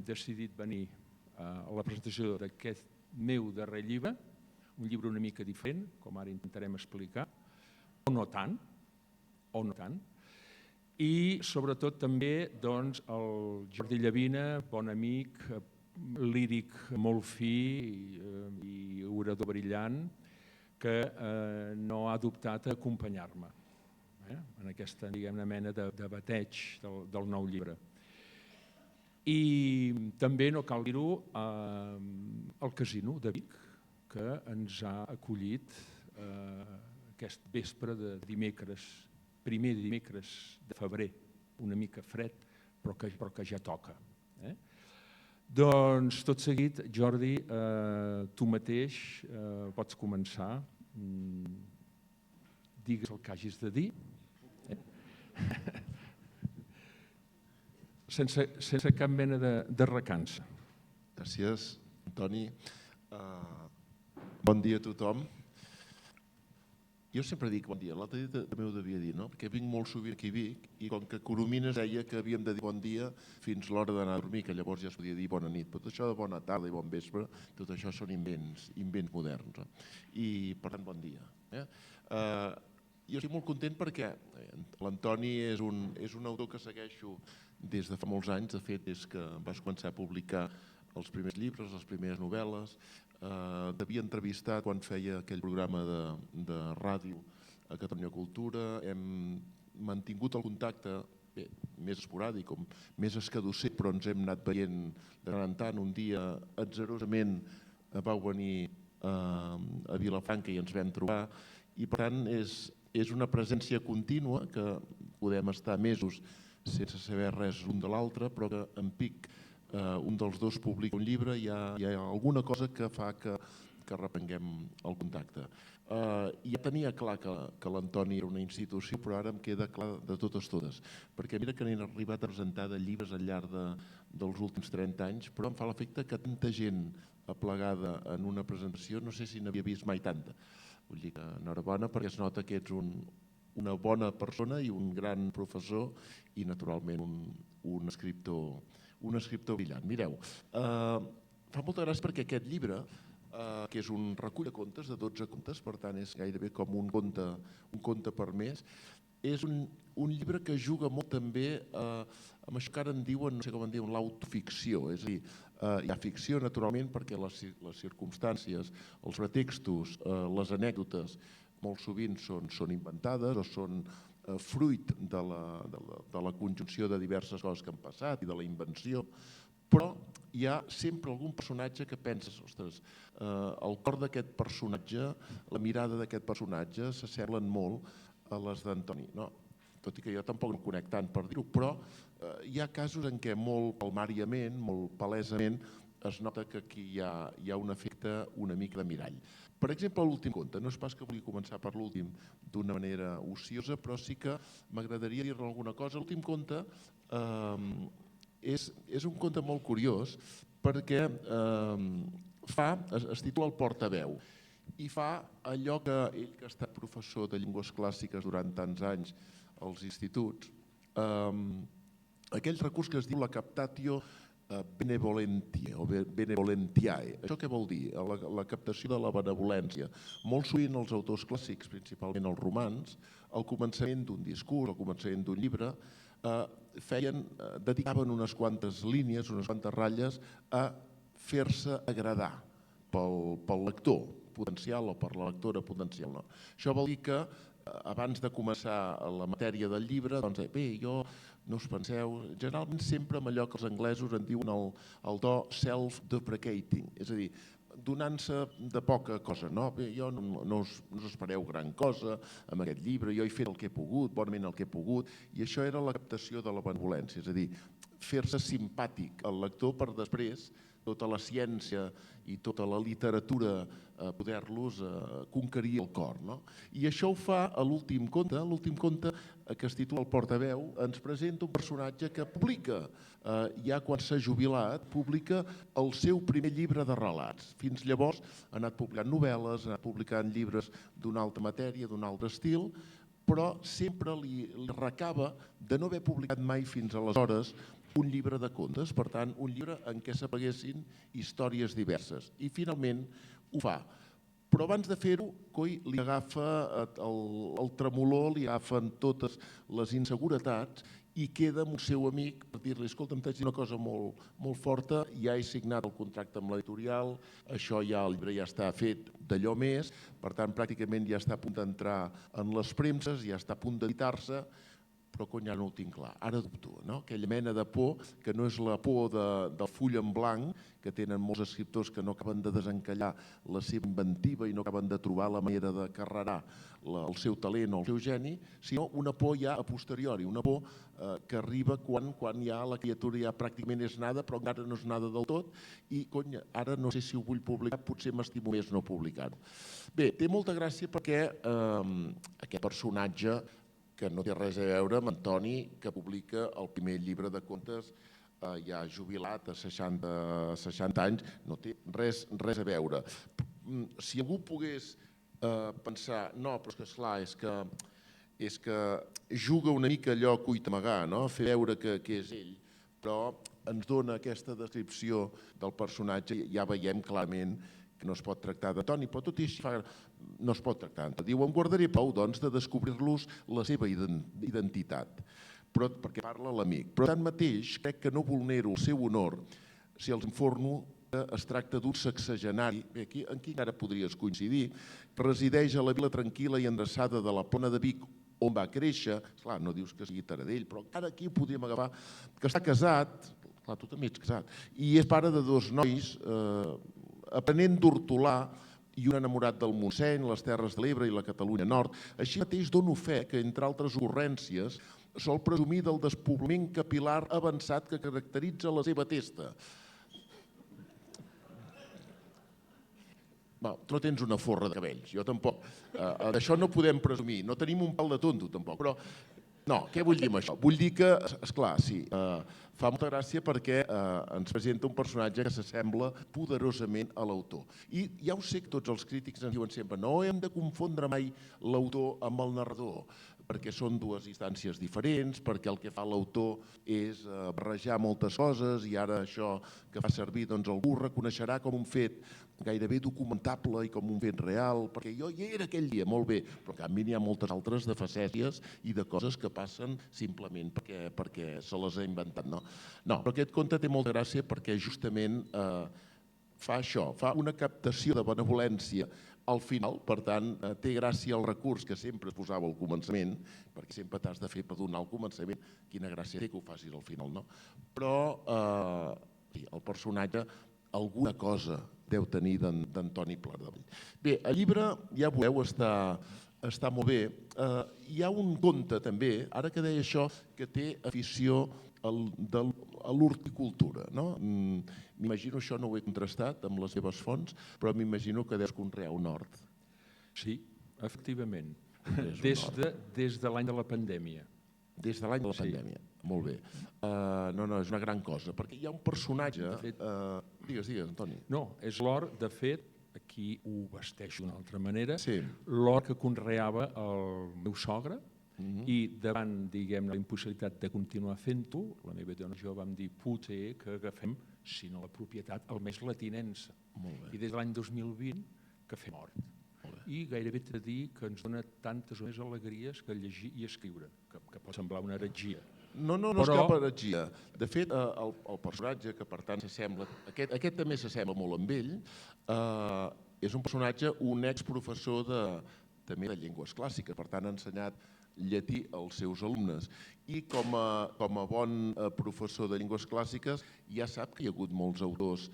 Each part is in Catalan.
decidit venir a la presentació d'aquest meu darrer llibre, un llibre una mica diferent, com ara intentarem explicar, o no tant, i sobretot també el Jordi Llavina, bon amic, líric molt fi i orador brillant, que no ha dubtat a acompanyar-me en aquesta mena de bateig del nou llibre. I també, no cal dir-ho, el Casino de Vic, que ens ha acollit aquest vespre de dimecres, primer dimecres de febrer, una mica fred, però que ja toca. Doncs tot seguit, Jordi, tu mateix pots començar. Digues el que hagis de dir. Sense cap mena de recança. Gràcies, Antoni. Bon dia a tothom. Jo sempre dic bon dia, l'altre dia també ho devia dir, no? Perquè vinc molt sovint aquí a Vic i com que Coromines deia que havíem de dir bon dia fins l'hora d'anar a dormir, que llavors ja es podia dir bona nit. Tot això de bona tarda i bon vespre, tot això són invents moderns. I per tant, bon dia. Jo estic molt content perquè l'Antoni és un autor que segueixo des de fa molts anys. De fet, des que vas començar a publicar els primers llibres, les primeres novel·les. T'havia entrevistat quan feia aquell programa de ràdio a Catalunya Cultura. Hem mantingut el contacte més esporàdic, més escadusser, però ens hem anat veient de tant en tant. Un dia, atzarosament, vau venir a Vilafranca i ens vam trobar. I per tant, és una presència contínua que podem estar mesos sense saber res l'un de l'altre, però que en pic un dels dos publica un llibre i hi ha alguna cosa que fa que reprenguem el contacte. Ja tenia clar que l'Antoni era una institució, però ara em queda clar de totes, perquè mira que n'he arribat a presentar de llibres al llarg dels últims 30 anys, però em fa l'efecte que tanta gent aplegada en una presentació, no sé si n'havia vist mai tanta. Vull dir que enhorabona perquè es nota que ets una bona persona i un gran professor i naturalment un escriptor brillant. Mireu, fa molta gràcia perquè aquest llibre, que és un recull de contes, de 12 contes, per tant és gairebé com un conte per mes, és un llibre que juga molt també amb això que ara en diuen, no sé com en diuen, l'autoficció. És a dir, hi ha ficció naturalment perquè les circumstàncies, els pretextos, les anècdotes molt sovint són inventades o són fruit de la conjunció de diverses coses que han passat i de la invenció, però hi ha sempre algun personatge que penses, ostres, el cor d'aquest personatge, la mirada d'aquest personatge s'assemblen molt a les d'Antoni. Tot i que jo tampoc no conec tant per dir-ho, però hi ha casos en què molt palmàriament, molt palesament, es nota que aquí hi ha un efecte una mica de mirall. Per exemple, l'últim conte, no és pas que vulgui començar per l'últim d'una manera ociosa, però sí que m'agradaria dir-ne alguna cosa. L'últim conte és un conte molt curiós perquè es titula El portaveu i fa allò que ell, que ha estat professor de llengües clàssiques durant tants anys als instituts, aquell recurs que es diu la captatio benevolentiae o benevolentiae. Això què vol dir? La captació de la benevolència. Molt sovint els autors clàssics, principalment els romans, al començament d'un discurs, al començament d'un llibre, dedicaven unes quantes línies, unes quantes ratlles a fer-se agradar pel lector potencial o per la lectora potencial. Això vol dir que abans de començar la matèria del llibre, doncs bé, no us penseu, generalment sempre amb allò que els anglesos en diuen el to self-deprecating, és a dir, donant-se de poca cosa. Bé, jo no us espereu gran cosa amb aquest llibre, jo he fet el que he pogut, bonament el que he pogut, i això era la captació de la benevolència, és a dir, fer-se simpàtic al lector per després tota la ciència i tota la literatura poder-los conquerir el cor. I això ho fa a l'últim conte. L'últim conte, que es titula El portaveu, ens presenta un personatge que publica, ja quan s'ha jubilat, publica el seu primer llibre de relats. Fins llavors ha anat publicant novel·les, ha anat publicant llibres d'una altra matèria, d'un altre estil, però sempre li recava de no haver publicat mai fins aleshores un llibre de contes, per tant, un llibre en què s'apaguessin històries diverses. I finalment ho fa. Però abans de fer-ho, coi, li agafa el tremolor, li agafen totes les inseguretats i queda amb el seu amic per dir-li, escolta, em t'haig de dir una cosa molt forta, ja he signat el contracte amb l'editorial, això ja, el llibre ja està fet d'allò més, per tant, pràcticament ja està a punt d'entrar en les premses, ja està a punt d'editar-se, però cony, ja no ho tinc clar, ara dubto, no? Aquella mena de por, que no és la por del full en blanc, que tenen molts escriptors que no acaben de desencallar la seva inventiva i no acaben de trobar la manera de carrerar el seu talent o el seu geni, sinó una por ja a posteriori, una por que arriba quan ja la criatura ja pràcticament és nada, però encara no és nada del tot, i cony, ara no sé si ho vull publicar, potser m'estimo més no publicar-ho. Bé, té molta gràcia perquè aquest personatge que no té res a veure amb Antoni, que publica el primer llibre de contes ja jubilat a 60 anys, no té res a veure. Si algú pogués pensar, no, però és que esclar, és que juga una mica allò a cuitamagar, no? Fer veure que és ell, però ens dona aquesta descripció del personatge, ja veiem clarament que no es pot tractar d'Antoni, però tot i així no es pot tractar d'Antoni. Diu, em guardaré prou, doncs, de descobrir-los la seva identitat, perquè parla l'amic. Però tanmateix, crec que no vulnero el seu honor si els informo que es tracta d'un sexagenari, aquí encara podries coincidir, resideix a la vila tranquil·la i endreçada de la Plana de Vic, on va créixer, clar, no dius que sigui Taradell, però encara aquí podríem agafar, que està casat, clar, tu també ets casat, i és pare de 2 nois, aprenent d'hortolà i un enamorat del Montseny, les Terres de l'Ebre i la Catalunya Nord. Així mateix dono fe que, entre altres ocurrències, sol presumir del despoblament capil·lar avançat que caracteritza la seva testa. Tu no tens una forra de cabells, jo tampoc. D'això no podem presumir, no tenim un pal de tonto tampoc, però no, què vull dir amb això? Vull dir que, esclar, sí, fa molta gràcia perquè ens presenta un personatge que s'assembla poderosament a l'autor. I ja ho sé que tots els crítics ens diuen sempre no hem de confondre mai l'autor amb el narrador, perquè són 2 instàncies diferents, perquè el que fa l'autor és barrejar moltes coses i ara això que fa servir algú reconeixerà com un fet gairebé documentable i com un fet real, perquè jo hi era aquell dia, molt bé, però en canvi n'hi ha moltes altres de facècies i de coses que passen simplement perquè se les ha inventat. No, però aquest conte té molta gràcia perquè justament fa això, fa una captació de benevolència al final, per tant, té gràcia el recurs que sempre es posava al començament, perquè sempre t'has de fer per donar al començament, quina gràcia té que ho facis al final, no? Però el personatge alguna cosa deu tenir d'Antoni Plardavall. Bé, el llibre, ja veureu, està molt bé. Hi ha un conte també, ara que deia això, que té afició a l'horticultura. M'imagino, això no ho he contrastat amb les seves fonts, però m'imagino que deus conrear un hort. Sí, efectivament, des de l'any de la pandèmia. Des de l'any de la pandèmia, molt bé. No, és una gran cosa, perquè hi ha un personatge... Digues, Antoni. No, és l'hort, de fet, aquí ho vesteixo d'una altra manera, l'hort que conreava el meu sogre, i davant, diguem-ne, la impossibilitat de continuar fent-ho, la meva dona i jo vam dir potser que agafem, si no la propietat, almenys la tinença. I des de l'any 2020 que fem hort. I gairebé t'he de dir que ens dona tantes o més alegries que llegir i escriure, que pot semblar una heretgia. No és cap heretgia. De fet, el personatge que per tant s'assembla, aquest també s'assembla molt amb ell, és un personatge, un exprofessor també de llengües clàssiques, per tant ha ensenyat llatí als seus alumnes. I com a bon professor de llengües clàssiques ja sap que hi ha hagut molts autors,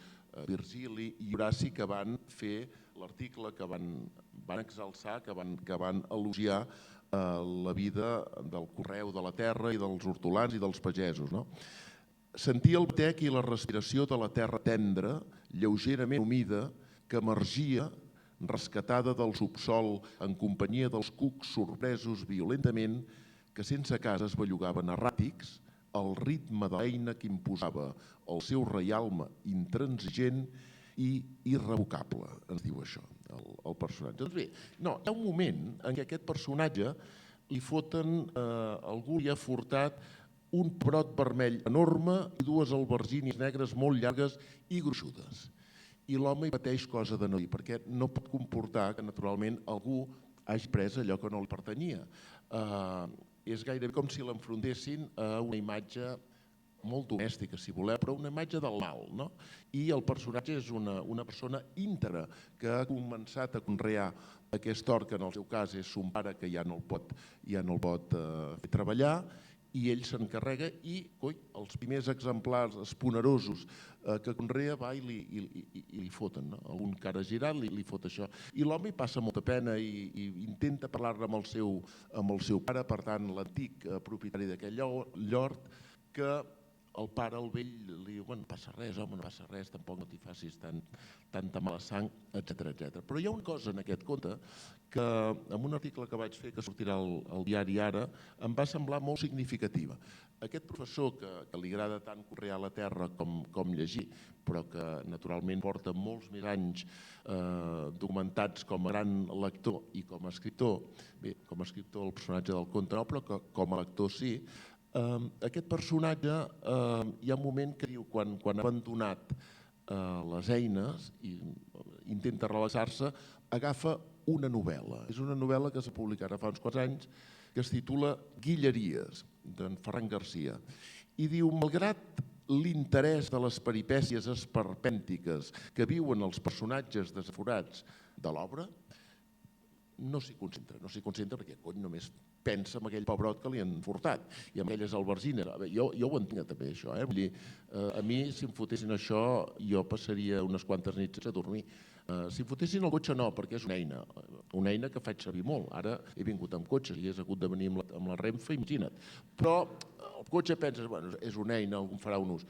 Virgili i Horaci, que van fer l'article, que van exalçar, que van elogiar la vida del correu de la terra i dels hortolans i dels pagesos. Sentia el batec i la respiració de la terra tendra, lleugerament humida, que emergia, rescatada del subsol en companyia dels cucs sorpresos violentament, que sense casa es bellugaven erràtics, al ritme de l'eina que imposava el seu reialme intransigent i irrevocable, ens diu això, el personatge. Doncs bé, hi ha un moment en què aquest personatge li foten, algú li ha furtat un pebrot vermell enorme i dues albergínies negres molt llargues i gruixudes. I l'home hi pateix cosa de no dir, perquè no pot comportar que naturalment algú hagi pres allò que no li pertanyia. És gairebé com si l'enfrontessin a una imatge molt domèstica, si voleu, però una imatge del mal, no? I el personatge és una persona íntegra que ha començat a conrear aquest hort, que en el seu cas és son pare, que ja no el pot fer treballar, i ell s'encarrega i els primers exemplars esponerosos que conrea va i li foten, no? Algun cara girat li fot això. I l'home hi passa molta pena i intenta parlar-ne amb el seu pare, per tant, l'antic propietari d'aquell llort, que el pare, el vell, li diu, no passa res, home, no passa res, tampoc no t'hi facis tanta mala sang, etc. Però hi ha una cosa en aquest conte que, en un article que vaig fer, que sortirà al diari Ara, em va semblar molt significativa. Aquest professor que li agrada tant conrear la terra com llegir, però que naturalment porta molts més anys documentats com a gran lector i com a escriptor, bé, com a escriptor el personatge del conte no, però que com a lector sí, aquest personatge hi ha un moment que diu, quan ha abandonat les eines i intenta relaxar-se, agafa una novel·la. És una novel·la que s'ha publicat fa uns quants anys que es titula Guilleries, d'en Ferran Garcia. I diu, malgrat l'interès de les peripècies esperpèntiques que viuen els personatges desaforats de l'obra, no s'hi concentra perquè només pensa en aquell pebrot que li han furtat i en aquelles albergines. Jo ho entenc també, això. Vull dir, a mi, si em fotessin això, jo passaria unes quantes nits sense dormir. Si em fotessin el cotxe no, perquè és una eina que faig servir molt. Ara he vingut amb cotxe, si hagués hagut de venir amb la Renfe, imagina't. Però el cotxe penses, bueno, és una eina, algú farà un ús.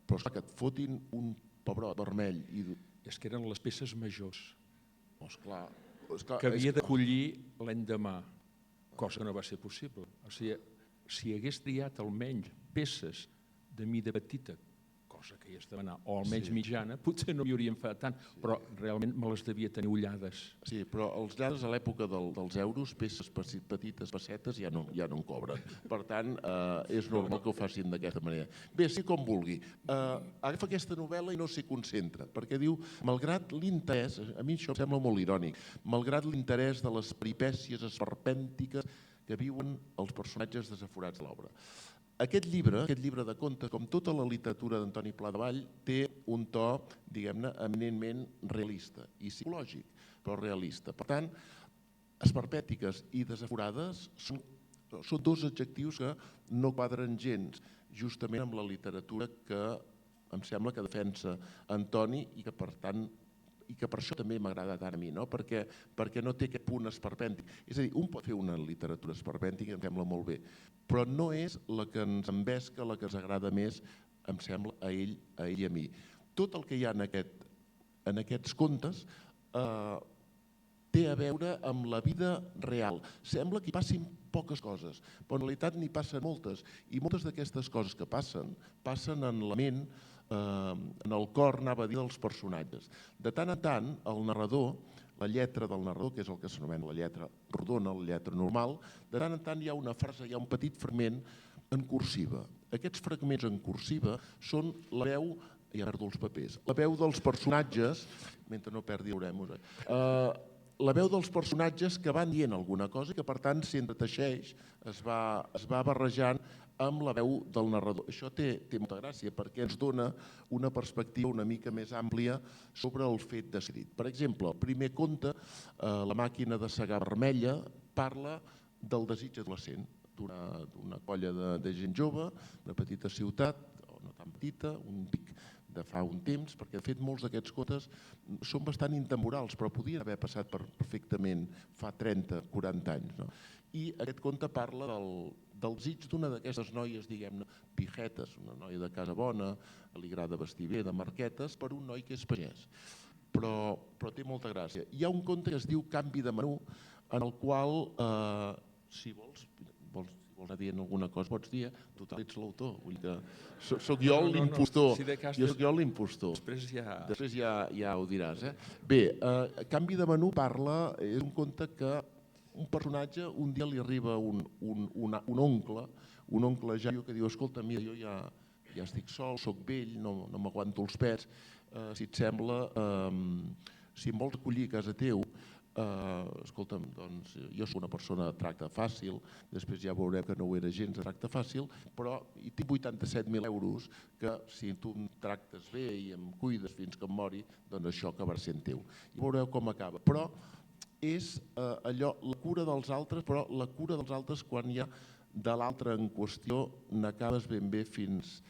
Però esclar, que et fotin un pebrot vermell i... És que eren les peces majors. Esclar, que havia de collir l'endemà, cosa que no va ser possible. O sigui, si hagués triat almenys peces de mida petita, cosa que hi has de demanar, o almenys mitjana, potser no m'hi haurien fet tant, però realment me les devia tenir ullades. Sí, però els lladres a l'època dels euros, peces petites, pessetes, ja no en cobren. Per tant, és normal que ho facin d'aquesta manera. Bé, sí com vulgui. Agafa aquesta novel·la i no s'hi concentra, perquè diu, malgrat l'interès, a mi això em sembla molt irònic, malgrat l'interès de les peripècies esperpèntiques que viuen els personatges desaforats de l'obra. Aquest llibre de contes, com tota la literatura d'Antoni Pla de Vall, té un to, diguem-ne, eminentment realista i psicològic, però realista. Per tant, esperpètiques i desaforades són dos adjectius que no quadren gens, justament amb la literatura que em sembla que defensa Antoni i que, per tant, i que per això també m'agrada tant a mi, perquè no té aquest punt esperpèntic. És a dir, un pot fer una literatura esperpèntica, em sembla molt bé, però no és la que ens envesca, la que ens agrada més, em sembla, a ell i a mi. Tot el que hi ha en aquests contes té a veure amb la vida real. Sembla que hi passin poques coses, però en realitat n'hi passen moltes, i moltes d'aquestes coses que passen en la ment, en el cor, anava a dir, dels personatges. De tant en tant, el narrador, la lletra del narrador, que és el que s'anomena la lletra rodona, la lletra normal, de tant en tant hi ha una frase, hi ha un petit fragment en cursiva. Aquests fragments en cursiva són la veu, ja perdo els papers, la veu dels personatges, mentre no perdi Oremos, la veu dels personatges que van dient alguna cosa i que per tant s'entreteixeix, es va barrejant amb la veu del narrador. Això té molta gràcia perquè ens dona una perspectiva una mica més àmplia sobre el fet descrit. Per exemple, el primer conte, La màquina de segar vermella, parla del desig adolescent d'una colla de gent jove, una petita ciutat, o no tan petita, un pic de fa un temps, perquè de fet molts d'aquests contes són bastant intemporals, però podien haver passat perfectament fa 30-40 anys. I aquest conte parla del desig d'una d'aquestes noies, diguem-ne, pijetes, una noia de casa bona, li agrada vestir bé, de marquetes, per un noi que és pagès. Però té molta gràcia. Hi ha un conte que es diu Canvi de menú, en el qual, si vols anar dient alguna cosa, pots dir, total, ets l'autor. Soc jo l'impostor. Soc jo l'impostor. Després ja ho diràs. Bé, Canvi de menú parla, és un conte que un personatge, un dia li arriba un oncle, un oncle jaio que diu, escolta, mira, jo ja estic sol, soc vell, no m'aguanto els pets, si et sembla, si em vols acollir a casa teu, escolta'm, doncs jo soc una persona de tracte fàcil, després ja veurem que no ho era gens de tracte fàcil, però tinc 87.000 euros que si tu em tractes bé i em cuides fins que em mori, doncs això acabarà sent teu. I veureu com acaba. Però és allò, la cura dels altres, però la cura dels altres quan hi ha de l'altre en qüestió n'acabes ben bé fins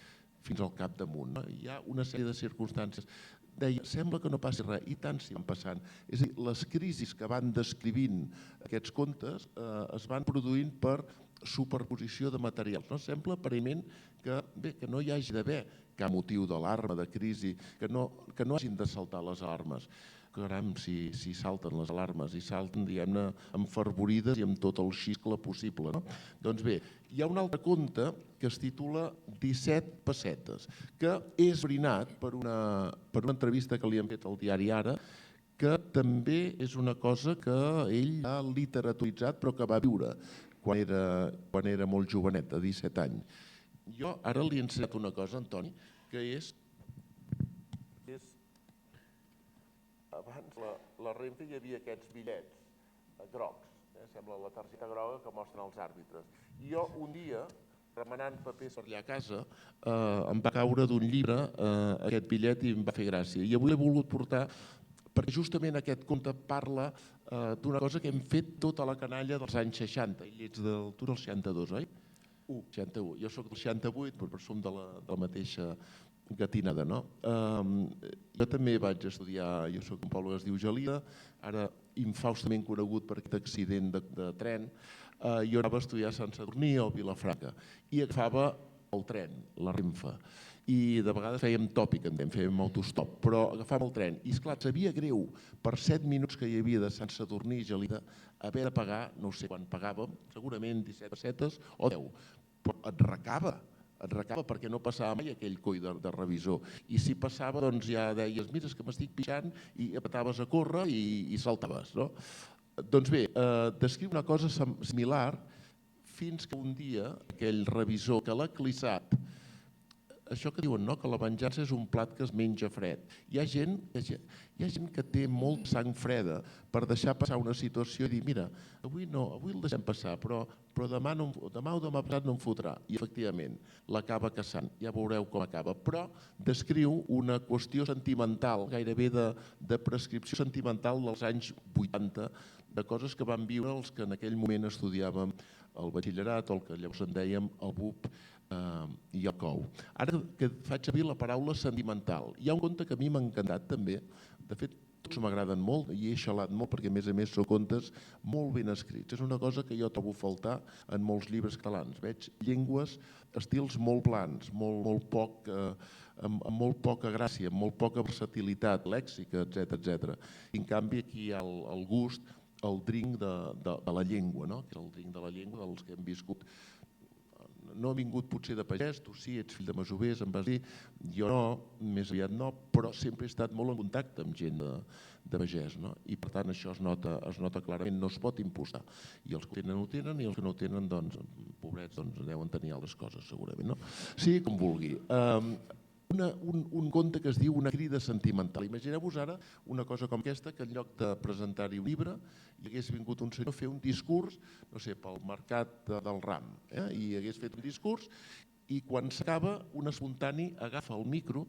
al capdamunt. Hi ha una sèrie de circumstàncies. Deia, sembla que no passi res, i tant s'hi van passant. És a dir, les crisis que van descrivint aquests contes es van produint per superposició de materials. Sembla aparentment que no hi hagi d'haver cap motiu d'alarma, de crisi, que no hagin de saltar les alarmes. Caram, si salten les alarmes i salten, diguem-ne, enfervorides i amb tot el xiscle possible. Doncs bé, hi ha un altre conte que es titula 17 pessetes, que és brinat per una entrevista que li han fet al diari Ara, que també és una cosa que ell ha literaturitzat però que va viure quan era molt jovenet, de 17 anys. Jo ara li he ensenyat una cosa, Antoni, que és... Abans la Renfe hi havia aquests bitllets grocs, sembla la targeta groga que mostren els àrbitres. I jo un dia, remenant papers per allà a casa, em va caure d'un llibre aquest bitllet i em va fer gràcia. I avui l'he volgut portar perquè justament aquest conte parla d'una cosa que hem fet tota la canalla dels anys 60. Ell ets tu del 62, oi? 61. Jo soc del 68, però som de la mateixa gatinada, no? Jo també vaig estudiar, jo soc d'un poble que es diu Gelida, ara infaustament conegut per aquest accident de tren. Jo anava a estudiar a Sant Sadurní o a Vilafranca i agafava el tren, la Renfe. I de vegades fèiem tòpic, fèiem autostop, però agafàvem el tren. I esclar, sabia greu per 7 minuts que hi havia de Sant Sadurní i Gelida haver de pagar, no sé quan pagàvem, segurament 17 pessetes o 10, però et recava perquè no passava mai aquell coll de revisor. I si passava, doncs ja deies, mira, és que m'estic pixant, i apretaves a córrer i saltaves. Doncs bé, descriu una cosa similar fins que un dia aquell revisor que l'ha clissat, això que diuen, que la venjança és un plat que es menja fred. Hi ha gent que té molt sang freda per deixar passar una situació i dir, mira, avui el deixem passar, però demà o demà passat no em fotrà. I efectivament, l'acaba caçant. Ja veureu com acaba. Però descriu una qüestió sentimental, gairebé de prescripció sentimental dels anys 80, de coses que van viure els que en aquell moment estudiàvem el batxillerat o el que llavors en dèiem el BUP i el COU. Ara que faig servir la paraula sentimental, hi ha un conte que a mi m'ha encantat també, de fet tots m'agraden molt i he xalat molt perquè a més són contes molt ben escrits. És una cosa que jo trobo a faltar en molts llibres catalans. Veig llengües, estils molt plans, amb molt poca gràcia, amb molt poca versatilitat lèxica, etc. En canvi aquí hi ha el gust, el drink de la llengua, que és el drink de la llengua dels que hem viscut. No he vingut potser de pagès, tu sí, ets fill de masovers, em vas dir, jo no, més aviat no, però sempre he estat molt en contacte amb gent de pagès, i per tant això es nota clarament, no es pot imposar. I els que ho tenen i els que no ho tenen, doncs, pobrets, deuen tenir altres coses segurament. Sí, com vulgui. Un conte que es diu Una crida sentimental. Imagineu-vos ara una cosa com aquesta, que en lloc de presentar-hi un llibre hi hagués vingut un senyor a fer un discurs, no sé, pel mercat del Ram, i hagués fet un discurs i quan s'acaba un espontani agafa el micro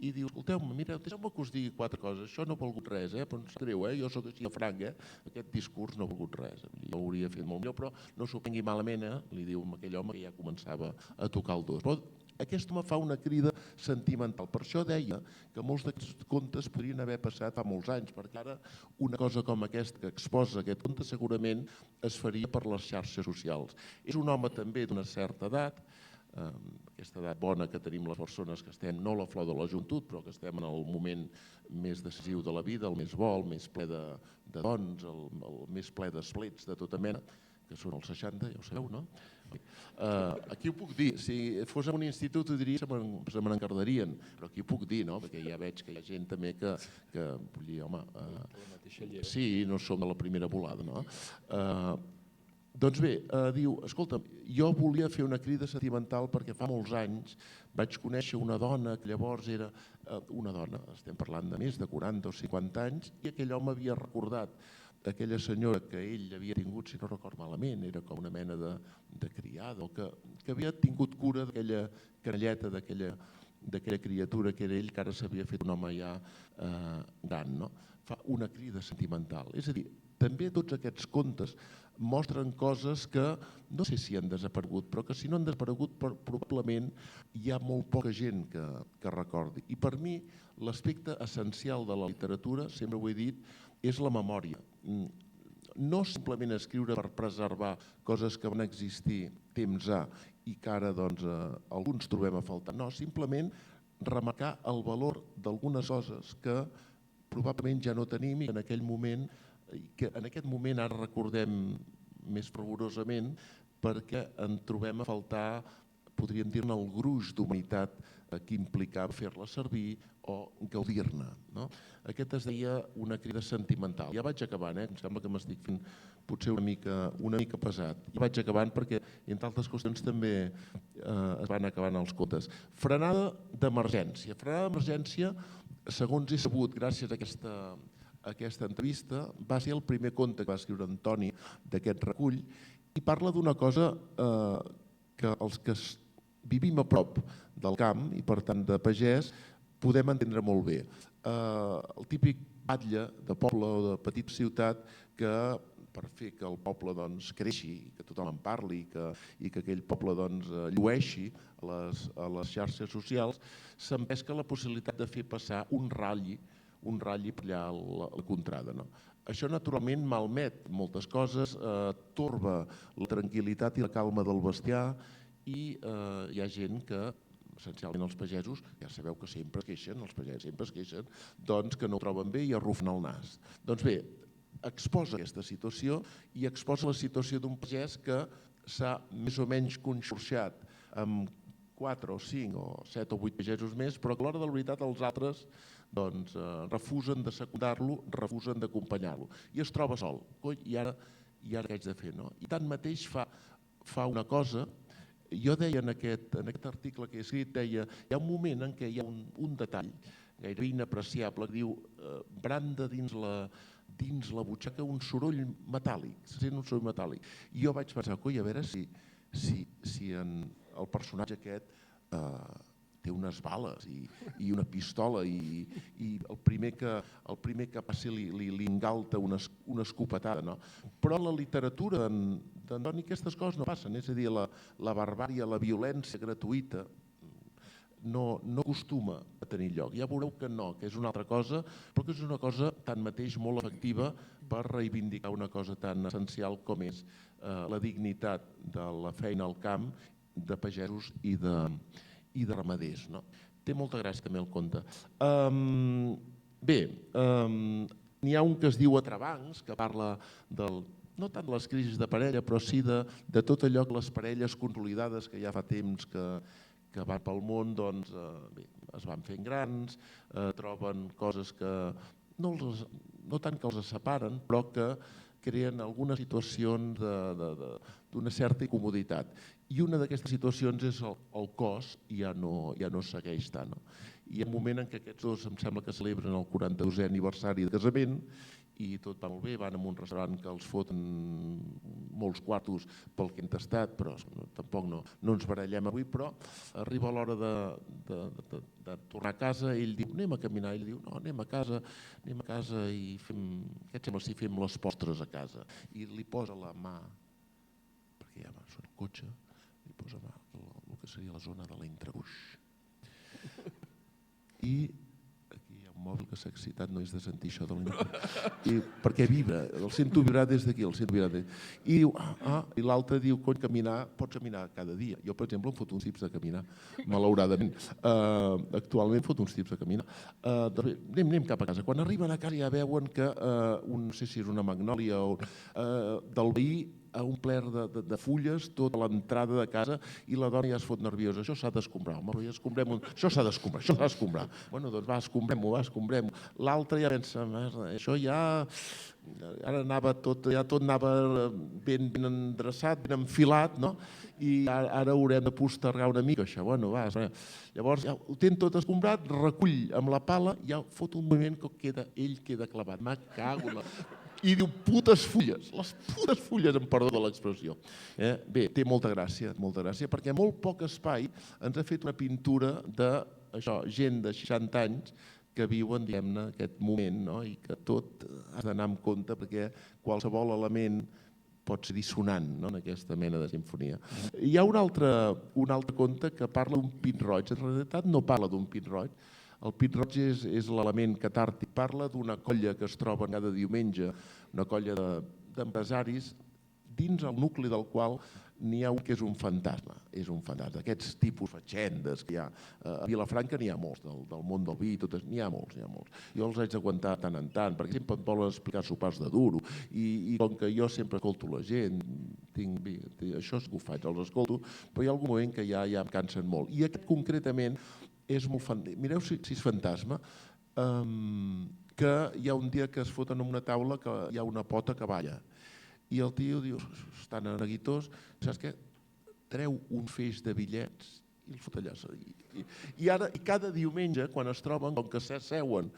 i diu, escolteu-me, mira, deixeu-me que us digui 4 coses, això no ha valgut res, però no sap greu, jo soc així de franc, aquest discurs no ha valgut res, jo ho hauria fet molt millor, però no s'ho prengui malament, li diu a aquell home que ja començava a tocar el dos. Però aquest home fa una crida sentimental. Per això deia que molts d'aquests contes podrien haver passat fa molts anys, perquè ara una cosa com aquesta que exposa aquest conte segurament es faria per les xarxes socials. És un home també d'una certa edat, aquesta edat bona que tenim les persones que estem no a la flor de la joventut, però que estem en el moment més decisiu de la vida, el més bo, el més ple de dons, el més ple d'esplets de tota mena, que són els 60, ja ho sabeu, no? Aquí ho puc dir, si fos en un institut ho diria se me n'encardarien, però aquí ho puc dir, no? Perquè ja veig que hi ha gent també que vull dir, home, sí, no som de la primera volada, no? Doncs bé, diu, escolta, jo volia fer una crida sentimental perquè fa molts anys vaig conèixer una dona que llavors era una dona, estem parlant de més de 40 o 50 anys, i aquell home havia recordat aquella senyora que ell havia tingut, si no record malament, era com una mena de criada, o que havia tingut cura d'aquella canelleta, d'aquella criatura que era ell, que ara s'havia fet un home ja gran, no? Fa una crida sentimental. És a dir, també tots aquests contes mostren coses que no sé si han desaparegut, però que si no han desaparegut probablement hi ha molt poca gent que recordi. I per mi l'aspecte essencial de la literatura, sempre ho he dit, és la memòria. No simplement escriure per preservar coses que van existir temps A i que ara alguns trobem a faltar. No, simplement remarcar el valor d'algunes coses que probablement ja no tenim i que en aquest moment ara recordem més fervorosament perquè en trobem a faltar, podríem dir-ne, el gruix d'humanitat que implicava fer-la servir o gaudir-ne. Aquest es deia una crida sentimental. Ja vaig acabant, em sembla que m'estic fent potser una mica pesat. Ja vaig acabant perquè, entre altres qüestions, també es van acabant els contes. Frenada d'emergència. Frenada d'emergència, segons he sabut, gràcies a aquesta entrevista, va ser el primer conte que va escriure Antoni d'aquest recull i parla d'una cosa que els que vivim a prop del camp i per tant de pagès podem entendre molt bé. El típic batlle de poble o de petita ciutat que per fer que el poble creixi, que tothom en parli i que aquell poble llueixi a les xarxes socials, s'empesca la possibilitat de fer passar un ratlli per allà a la contrada. Això naturalment malmet moltes coses, torba la tranquil·litat i la calma del bestiar i hi ha gent que, essencialment els pagesos, ja sabeu que sempre es queixen, els pagesos sempre es queixen, que no ho troben bé i arrufen el nas. Doncs bé, exposa aquesta situació i exposa la situació d'un pagès que s'ha més o menys conxorxat amb 4 o 5 o 7 o 8 pagesos més, però que a l'hora de la veritat els altres refusen de secundar-lo, refusen d'acompanyar-lo. I es troba sol. I ara què haig de fer? I tanmateix fa una cosa. Jo deia en aquest article que he escrit, deia, hi ha un moment en què hi ha un detall gairebé inapreciable que diu branda dins la butxaca un soroll metàl·lic, se sent un soroll metàl·lic. I jo vaig pensar, a veure si el personatge aquest té unes bales i una pistola i el primer que passi li engalta una escopetada. Però en la literatura d'Antoni aquestes coses no passen, és a dir, la barbària, la violència gratuïta no acostuma a tenir lloc. Ja veureu que no, que és una altra cosa, però que és una cosa tanmateix molt efectiva per reivindicar una cosa tan essencial com és la dignitat de la feina al camp de pagesos i de ramaders. Té molta gràcia també el conte. Bé, n'hi ha un que es diu Atrabancs, que parla no tant de les crisis de parella, però sí de tot allò que les parelles consolidades que ja fa temps que van pel món es van fent grans, troben coses que no tant que els separen, però que creen algunes situacions d'una certa incomoditat. I una d'aquestes situacions és el cos ja no segueix tant. Hi ha un moment en què aquests dos em sembla que celebren el 42è aniversari de casament i tot va molt bé, van a un restaurant que els foten molts quartos pel que han tastat, però tampoc no ens barallem avui, però arriba l'hora de tornar a casa, ell diu anem a caminar, ell diu no, anem a casa i què et sembla si fem les postres a casa? I li posa la mà, perquè ja va sonar el cotxe, li posa mà el que seria la zona de l'entrebuix. I aquí hi ha un mòbil que s'ha excitat, no és de sentir això de l'entrebuix, perquè vibra, el sento vibrar des d'aquí, i diu, i l'altre diu, caminar, pots caminar cada dia. Jo, per exemple, em foto uns tips de caminar, malauradament. Actualment foto uns tips de caminar. Anem cap a casa. Quan arriben a casa ja veuen que, no sé si és una magnòlia del veí, omplert de fulles tota l'entrada de casa i la dona ja es fot nerviosa. Això s'ha d'escombrar, home, però ja escombrem... Això s'ha d'escombrar, això s'ha d'escombrar. Bueno, doncs va, escombrem-ho. L'altre ja pensa, això ja... Ara anava tot anava ben endreçat, ben enfilat, no? I ara haurem de postergar una mica això. Bueno, va, llavors ja ho ten tot escombrat, recull amb la pala, ja fot un moviment que ell queda clavat. Me cago en la... I diu, putes fulles, les putes fulles, em perdó de l'expressió. Bé, té molta gràcia, perquè molt poc espai ens ha fet una pintura de gent de 60 anys que viuen, diguem-ne, aquest moment, i que tot has d'anar amb compte perquè qualsevol element pot ser dissonant en aquesta mena de sinfonia. Hi ha un altre conte que parla d'un pit roig. En realitat no parla d'un pit roig. El pit roig és l'element catàrtic. Parla d'una colla que es troba cada diumenge, una colla d'empresaris, dins el nucli del qual n'hi ha un que és un fantasma. És un fantasma. Aquests tipus fatxendes que hi ha. A Vilafranca n'hi ha molts, del món del vi, n'hi ha molts. Jo els haig d'aguantar tant en tant, perquè sempre em volen explicar sopars de duro, i com que jo sempre escolto la gent, això sí que ho faig, els escolto, però hi ha algun moment que ja em cansen molt. I aquest concretament és molt fantàstic. Mireu si és fantasma, que hi ha un dia que es foten en una taula que hi ha una pota que balla. I el tio diu, estan neguitós, saps què? Treu un feix de bitllets i el fot allà. I cada diumenge, quan es troben, com que s'asseuen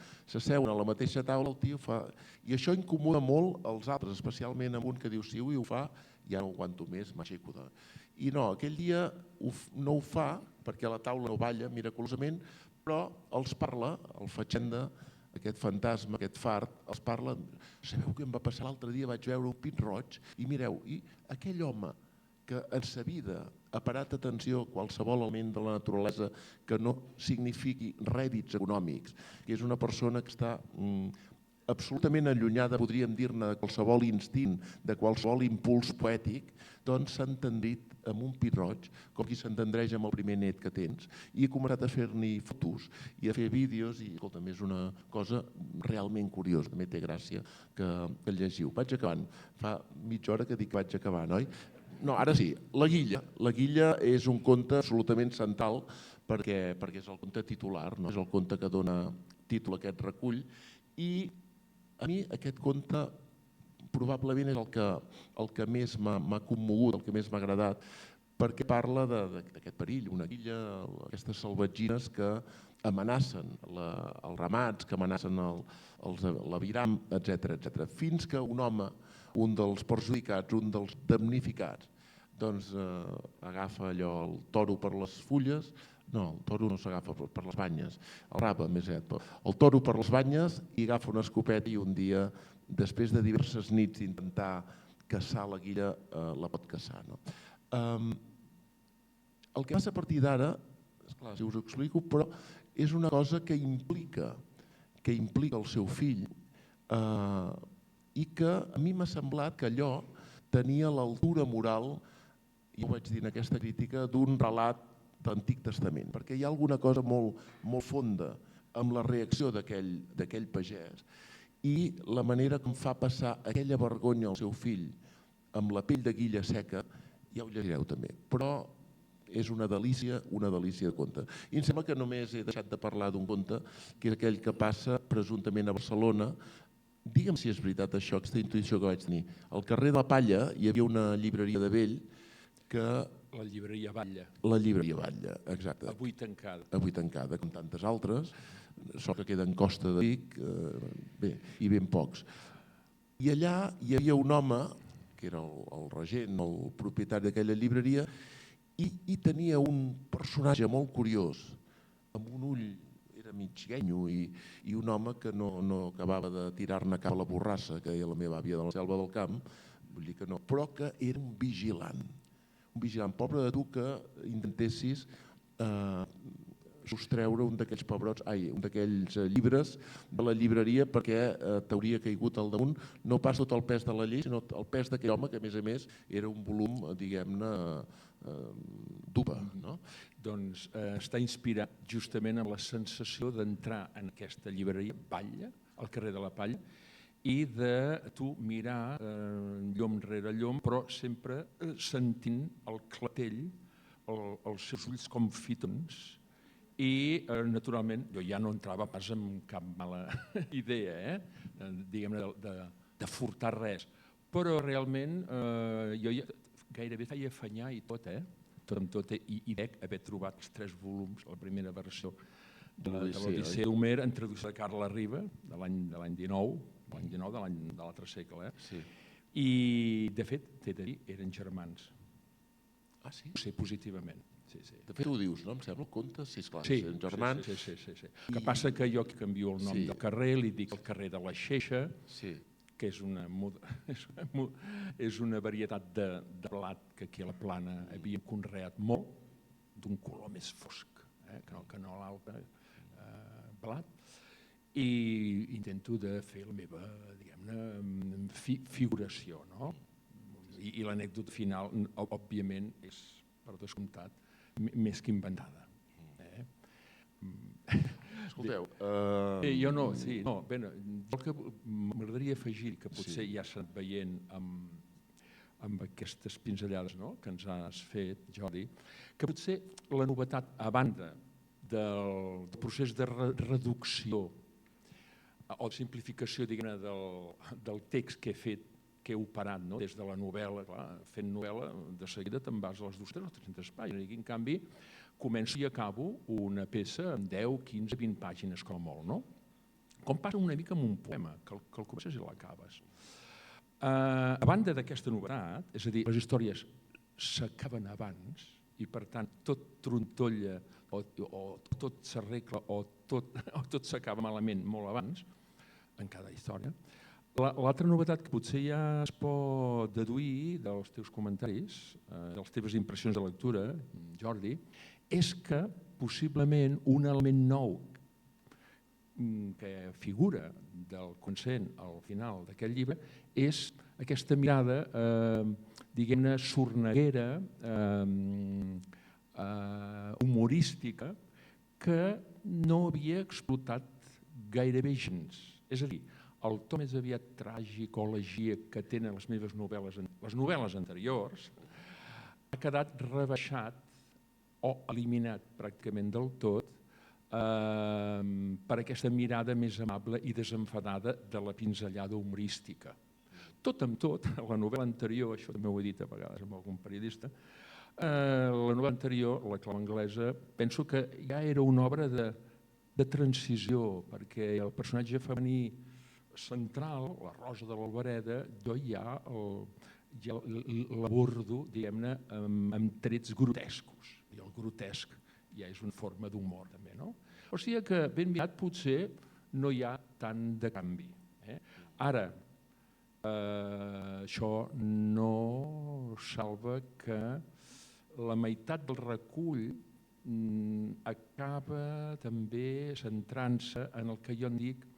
a la mateixa taula, el tio fa... I això incomoda molt els altres, especialment amb un que diu, si ho fa, ja no aguanto més, m'aixeco de... I no, aquell dia no ho fa, perquè la taula no balla miraculosament, però els parla, el fatxenda, aquest fantasma, aquest fart, els parla... Sabeu què em va passar l'altre dia? Vaig veure un pit roig i mireu, i aquell home que en sa vida ha parat atenció a qualsevol element de la naturalesa que no signifiqui rèdits econòmics, que és una persona que està absolutament allunyada, podríem dir-ne, de qualsevol instint, de qualsevol impuls poètic, doncs s'ha entendrit amb un pit roig, com qui s'entendreix amb el primer net que tens, i he començat a fer-n'hi fotos i a fer vídeos, i escolta'm, és una cosa realment curiosa, també té gràcia que llegiu. Vaig acabant, fa mitja hora que dic que vaig acabar, oi? No, ara sí, La Guilla. La Guilla és un conte absolutament central perquè és el conte titular, és el conte que dona títol a aquest recull, i a mi aquest conte probablement és el que més m'ha commogut, el que més m'ha agradat, perquè parla d'aquest perill, una guilla, aquestes salvatgines que amenacen els ramats, que amenacen l'aviram, etc. Fins que un home, un dels perjudicats, un dels damnificats, doncs agafa allò, el toro per les fulles, no, el toro no s'agafa per les banyes, el rapa més net, el toro per les banyes i agafa una escopeta i un dia, després de diverses nits d'intentar caçar la guilla, la pot caçar. El que passa a partir d'ara, esclar, si us ho explico, però és una cosa que implica el seu fill i que a mi m'ha semblat que allò tenia l'altura moral, i ho vaig dir en aquesta crítica, d'un relat d'Antic Testament, perquè hi ha alguna cosa molt fonda amb la reacció d'aquell pagès i la manera com fa passar aquella vergonya al seu fill amb la pell de guilla seca, ja ho llegireu també, però és una delícia de conte. I em sembla que només he deixat de parlar d'un conte, que és aquell que passa presumptament a Barcelona. Digue'm si és veritat això, aquesta intuïció que vaig tenir. Al carrer de la Palla hi havia una llibreria de vell que... La llibreria Batlle. La llibreria Batlle, exacte. Avui tancada. Avui tancada, com tantes altres, sort que queda en Costa de Vic, i ben pocs. I allà hi havia un home, que era el regent, el propietari d'aquella llibreria, i tenia un personatge molt curiós, amb un ull, era mig guenyo, i un home que no acabava de tirar-ne cap a la borrassa, que deia la meva àvia de la Selva del Camp, vull dir que no, però que era un vigilant, pobre de tu que intentessis sostreure un d'aquells llibres de la llibreria perquè t'hauria caigut al damunt, no pas tot el pes de la llei, sinó el pes d'aquell home que a més era un volum, diguem-ne, d'upa. Doncs està inspirat justament en la sensació d'entrar en aquesta llibreria, Batlle, al carrer de la Palla, i de tu mirar llom rere llom, però sempre sentint el clatell, els seus ulls com fítons, i naturalment jo ja no entrava pas amb cap mala idea, diguem-ne, de furtar res, però realment jo gairebé feia afanyar i tot, tot amb tot, i dec haver trobat els 3 volums, la primera versió de l'Odissea d'Homer, en traducció de Carla Riba, de l'any 19, de l'altre segle. I, de fet, t'he de dir, eren germans. Ah, sí? Sí, positivament. De fet, ho dius, no? Em sembla, comptes, sí, esclar, eren germans. Sí. El que passa que jo canvio el nom del carrer, li dic el carrer de la Xeixa, que és una varietat de blat que aquí a la Plana havíem conreat molt, d'un color més fosc que no l'altre blat, i intento de fer la meva, diguem-ne, figuració, no? I l'anècdota final, òbviament, és, per descomptat, més que inventada. Escolteu... Jo no, m'agradaria afegir, que potser ja s'ha anat veient amb aquestes pinzellades que ens has fet, Jordi, que potser la novetat, a banda del procés de reducció o de simplificació, diguem-ne, del text que he fet, que he operat des de la novel·la, fent novel·la, de seguida te'n vas a les 200 o 300 pàgines, i en canvi començo i acabo una peça amb 10, 15, 20 pàgines com molt, no? Com passa una mica amb un poema, que el comences i l'acabes. A banda d'aquesta novetat, és a dir, les històries s'acaben abans i per tant tot trontolla o tot s'arregla o tot s'acaba malament molt abans en cada història. L'altra novetat que potser ja es pot deduir dels teus comentaris, de les teves impressions de lectura, Jordi, és que possiblement un element nou que figura del consent al final d'aquest llibre és aquesta mirada, diguem-ne, sorneguera, humorística, que no havia explotat gairebé gens. És a dir, el to més aviat tràgic o elegíac que tenen les meves novel·les, les novel·les anteriors, ha quedat rebaixat o eliminat pràcticament del tot per aquesta mirada més amable i desenfadada de la pinzellada humorística. Tot amb tot, la novel·la anterior, això també ho he dit a vegades amb algun periodista, la novel·la anterior, La clau anglesa, penso que ja era una obra de transició, perquè el personatge femení central, la Rosa de l'Albereda, jo ja l'abordo, diguem-ne, amb trets grotescos. I el grotesc ja és una forma d'humor, també, no? O sigui que ben aviat potser no hi ha tant de canvi. Ara, això no salva que la meitat del recull acaba també centrant-se en el que jo en dic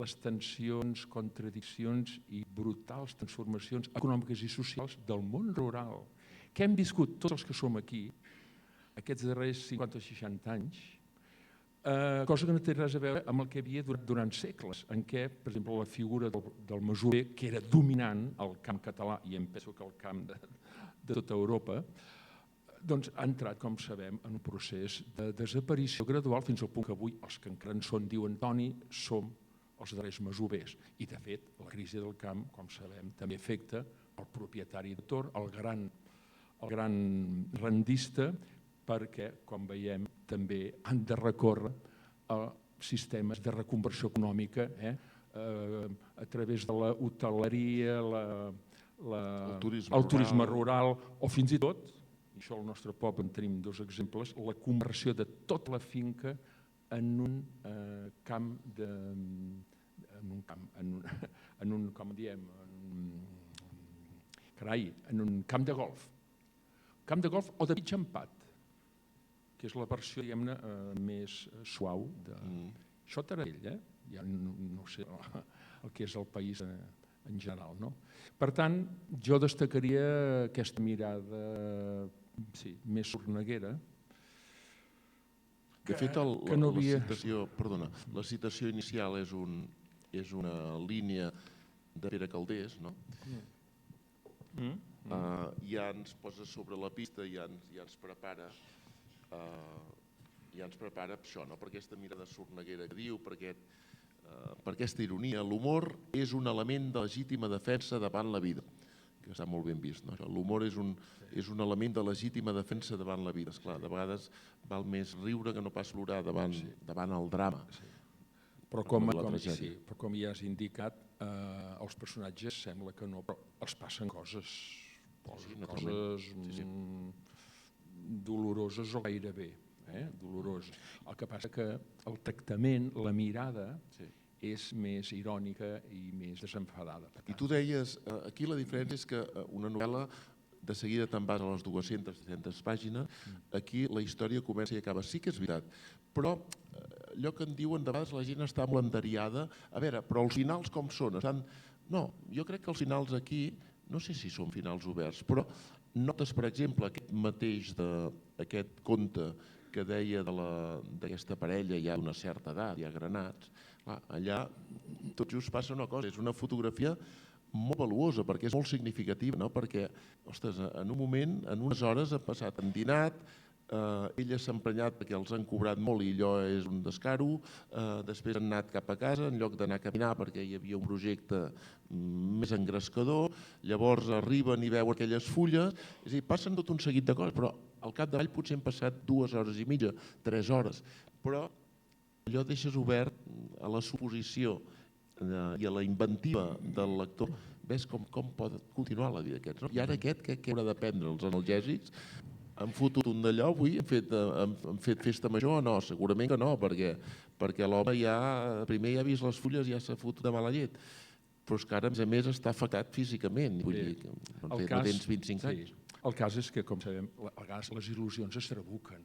les tensions, contradiccions i brutals transformacions econòmiques i socials del món rural, que hem viscut tots els que som aquí, aquests darrers 50 o 60 anys, cosa que no té res a veure amb el que havia durant segles, en què, per exemple, la figura del masover, que era dominant al camp català, i em penso que al camp de tota Europa, doncs ha entrat, com sabem, en un procés de desaparició gradual fins al punt que avui els que encara en són, diu Antoni, som els darrers masovers. I, de fet, la crisi del camp, com sabem, també afecta el propietari de torn, el gran rendista, perquè, com veiem, també han de recórrer a sistemes de reconversió econòmica a través de la hoteleria, el turisme rural o fins i tot, i això al nostre poble en tenim 2 exemples, la conversió de tota la finca en un camp de golf. Camp de golf o de mig empat, que és la versió, diguem-ne, més suau. Això Taradell, ja no sé el que és el país en general. Per tant, jo destacaria aquesta mirada més sorneguera. De fet, la citació inicial és una línia de Pere Calders, no? Ja ens posa sobre la pista i ja ens prepara per això, no? Per aquesta mirada sorneguera que diu, per aquesta ironia. L'humor és un element de legítima defensa davant la vida, que està molt ben vist, no? L'humor és un element de legítima defensa davant la vida. Esclar, de vegades val més riure que no pas plorar davant el drama. Però com ja has indicat, els personatges sembla que no, però els passen coses doloroses o gairebé doloroses. El que passa que el tractament, la mirada, és més irònica i més desenfadada. I tu deies, aquí la diferència és que una novel·la de seguida te'n vas a les 200-300 pàgines, aquí la història comença i acaba. Sí que és veritat, però allò que en diuen, de vegades la gent està blandariada. A veure, però els finals com són? No, jo crec que els finals aquí, no sé si són finals oberts, però notes, per exemple, aquest conte que deia d'aquesta parella ja d'una certa edat, ja granats, allà tot just passa una cosa, és una fotografia molt valuosa perquè és molt significativa, no? Perquè, ostres, en un moment, en unes hores ha passat endinat, ella s'ha emprenyat perquè els han cobrat molt i allò és un descaro, després han anat cap a casa en lloc d'anar a caminar perquè hi havia un projecte més engrescador, llavors arriben i veuen aquelles fulles, és a dir, passen tot un seguit de coses, però al capdavall potser han passat 2 hores i mitja, 3 hores, però allò deixes obert a la suposició i a la inventiva del lector. Ves com pot continuar la vida d'aquests, no? I ara aquest, què haurà de prendre? Els analgèsics? Han fotut un d'allò avui? Han fet festa major o no? Segurament que no, perquè l'home primer ja ha vist les fulles i ja s'ha fotut de mala llet. Però és que ara, a més, està afectat físicament. Vull dir que no tens 25 anys. El cas és que, com sabem, a vegades les il·lusions es trabuquen.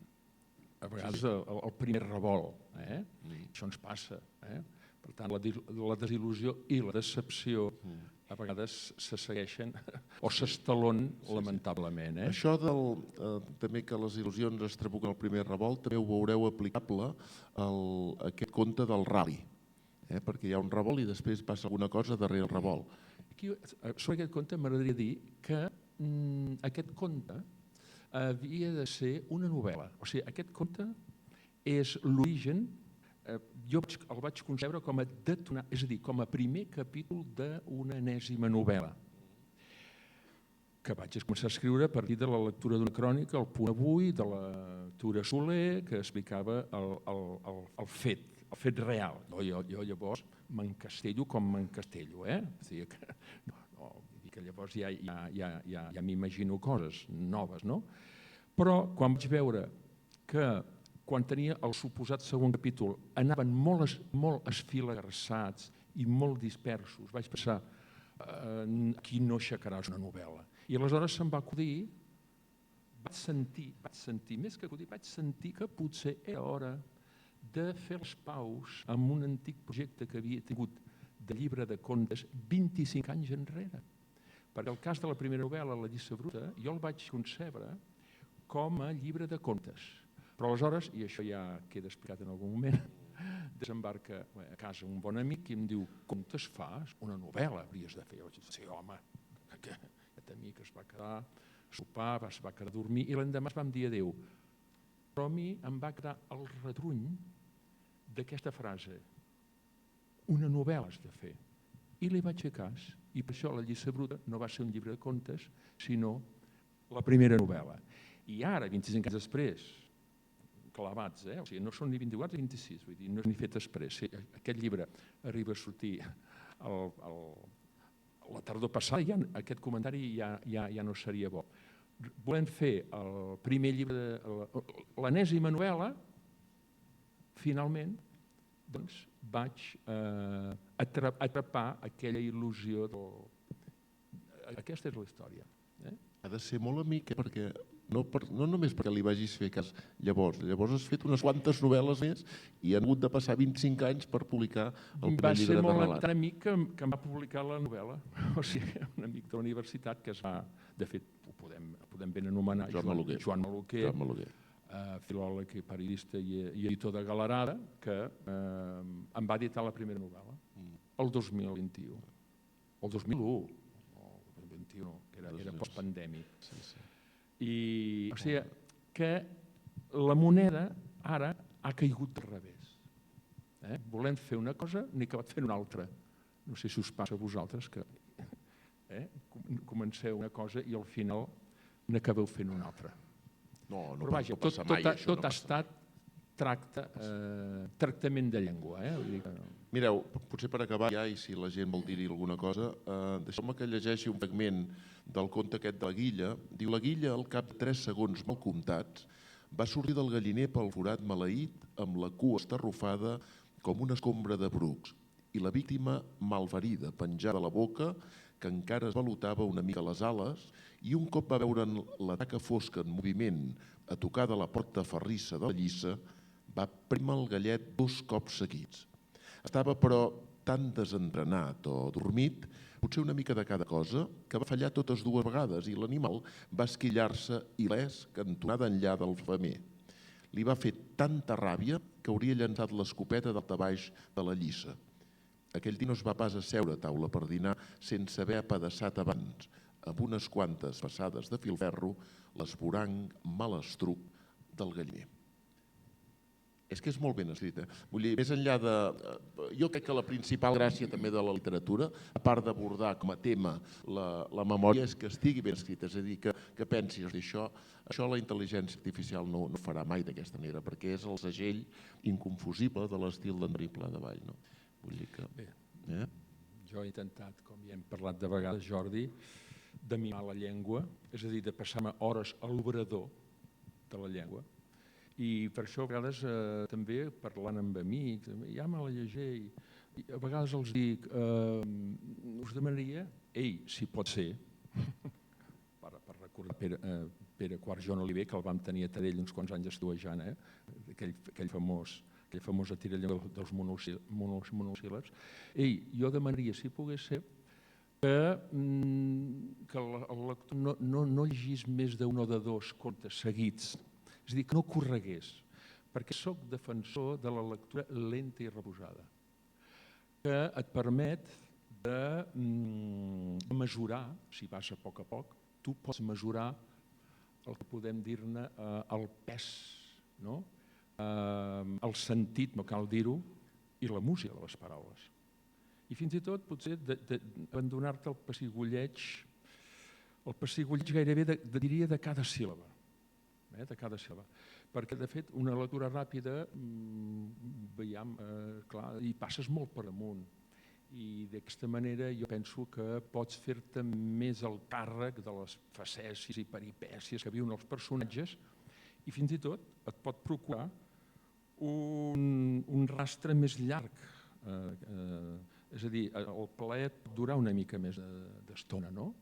A vegades el primer revolt. Això ens passa. Per tant, la desil·lusió i la decepció a vegades se segueixen o s'estalonen lamentablement. Això també que les il·lusions es trabuquen al primer revolt, també ho veureu aplicable a aquest conte del Rally. Perquè hi ha un revolt i després passa alguna cosa darrere el revolt. Sobre aquest conte m'agradaria dir que aquest conte havia de ser una novel·la. O sigui, aquest conte és l'origen. Jo el vaig concebre com a detonant, és a dir, com a primer capítol d'una enèsima novel·la que vaig començar a escriure a partir de la lectura d'una crònica, El punt avui, de la Tura Soler, que explicava el fet real. Jo llavors m'encastello com m'encastello. O sigui que llavors ja m'imagino coses noves, no? Però quan vaig veure que quan tenia el suposat segon capítol anaven molt esfilassats i molt dispersos, vaig pensar, aquí no aixecaràs una novel·la. I aleshores se'm va acudir, vaig sentir, més que acudir, vaig sentir que potser era hora de fer les paus amb un antic projecte que havia tingut de llibre de contes 25 anys enrere. Perquè el cas de la primera novel·la, La lliça bruta, jo el vaig concebre com a llibre de contes. Però aleshores, i això ja queda explicat en algun moment, desembarca a casa un bon amic i em diu: contes fas? Una novel·la hauries de fer. Jo vaig dir: sí, home, aquest amic es va quedar a sopar, es va quedar a dormir i l'endemà es vam dir adéu. Però a mi em va quedar el retruny d'aquesta frase: una novel·la has de fer. I li vaig fer cas. I per això La lliça bruta no va ser un llibre de contes, sinó la primera novel·la. I ara, 25 anys després, clavats, o sigui, no són ni 24 ni 26, vull dir, no és ni fet després. Aquest llibre arriba a sortir la tardor passada i aquest comentari ja no seria bo. Volem fer el primer llibre, l'enèsima novel·la, finalment, doncs vaig atrapar aquella il·lusió. Aquesta és la història. Ha de ser molt amic, perquè no només perquè li vagis fer cas llavors has fet unes quantes novel·les més i han hagut de passar 25 anys per publicar el primer llibre de relat. Va ser molt tan amic que em va publicar la novel·la, o sigui, un amic de la universitat que es va, de fet, ho podem ben anomenar, Joan Maluquer, filòleg i periodista i editor de Galerada, que em va editar la primera novel·la, el 2021, o el 2001, o el 2021, que era postpandèmic. O sigui, que la moneda ara ha caigut de revés. Volem fer una cosa, n'he acabat fent una altra. No sé si us passa a vosaltres que comenceu una cosa i al final n'acabeu fent una altra. No passa mai això. Tot ha estat tractament de llengua. Mireu, potser per acabar ja, i si la gent vol dir-hi alguna cosa, deixeu-me que llegeixi un fragment del conte aquest de la Guilla. Diu: la Guilla, al cap de 3 segons mal comptats, va sortir del galliner pel forat maleït, amb la cua estarrufada com una escombra de brucs, i la víctima malferida, penjada a la boca, que encara es valutava una mica les ales, i un cop va veure la taca fosca en moviment a tocar de la porta ferrissa de la lliça, va prémer el gallet 2 cops seguits. Estava, però, tan desentrenat o dormit, potser una mica de cada cosa, que va fallar totes 2 vegades i l'animal va esquillar-se il·lès cantonada enllà del femer. Li va fer tanta ràbia que hauria llançat l'escopeta daltabaix de la lliça. Aquell dia no es va pas asseure a taula per dinar sense haver apedaçat abans, amb unes quantes passades de filferro, l'esvoranc malastruc del galliner. És que és molt ben escrit. Vull dir, més enllà de... Jo crec que la principal gràcia també de la literatura, a part d'abordar com a tema la memòria, és que estigui ben escrit. És a dir, que pensis, això la intel·ligència artificial no farà mai d'aquesta manera, perquè és el segell inconfusible de l'estil d'Henri Pla de Vall. Vull dir que... Jo he intentat, com ja hem parlat de vegades, Jordi, de mimar la llengua, és a dir, de passar-me hores a l'obrador de la llengua. I per això a vegades també parlant amb amics, ja me la llegé, i a vegades els dic, us demanaria, si pot ser, per recordar Pere Quart Joan Oliver, que el vam tenir a Tadell uns quants anys estuejant, aquella famosa tirallera dels monosíl·labs, jo demanaria, si pogués ser, que el lector no llegís més d'un o de 2 contes seguits. És a dir, que no corregués, perquè soc defensor de la lectura lenta i reposada, que et permet de mesurar, si vas a poc, tu pots mesurar el que podem dir-ne el pes, el sentit, no cal dir-ho, i la música de les paraules. I fins i tot potser d'abandonar-te el pessigolleig gairebé diria de cada síl·laba. De cada síl·laba. Perquè, de fet, una lectura ràpida, veiem, clar, hi passes molt per amunt. I d'aquesta manera jo penso que pots fer-te més el càrrec de les facècies i peripècies que viuen els personatges i fins i tot et pot procurar un rastre més llarg. És a dir, el plaer pot durar una mica més d'estona, no?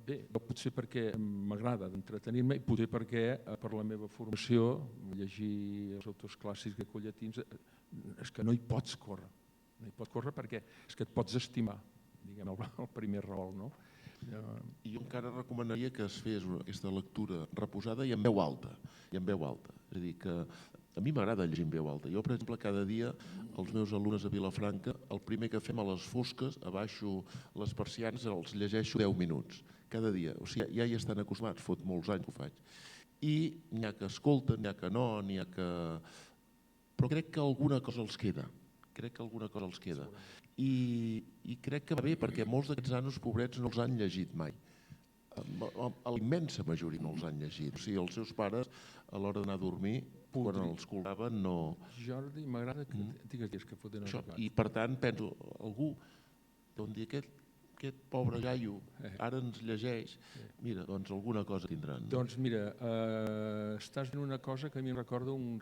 Bé, potser perquè m'agrada d'entretenir-me i potser perquè per la meva formació, llegir els autors clàssics grecollatins, és que no hi pots córrer. No hi pots córrer perquè és que et pots estimar, diguem, el primer rol, no? I jo encara recomanaria que es fes aquesta lectura reposada i en veu alta. És a dir, que a mi m'agrada llegir en veu alta. Jo, per exemple, cada dia els meus alumnes a Vilafranca, el primer que fem a les fosques, abaixo les persianes, els llegeixo 10 minuts. Cada dia. O sigui, ja hi estan acostumats, fot molts anys que ho faig. I n'hi ha que escolten, n'hi ha que no, n'hi ha que... Però crec que alguna cosa els queda. I crec que va bé, perquè molts d'aquests nanos pobrets no els han llegit mai. La immensa majoria no els han llegit. O sigui, els seus pares, a l'hora d'anar a dormir, quan els escoltaven, no... Jordi, m'agrada que digues que foten el gat. I per tant, penso, algú, d'on dir aquest pobre gallo ara ens llegeix, mira, doncs alguna cosa tindran. Doncs mira, estàs dient una cosa que a mi em recorda un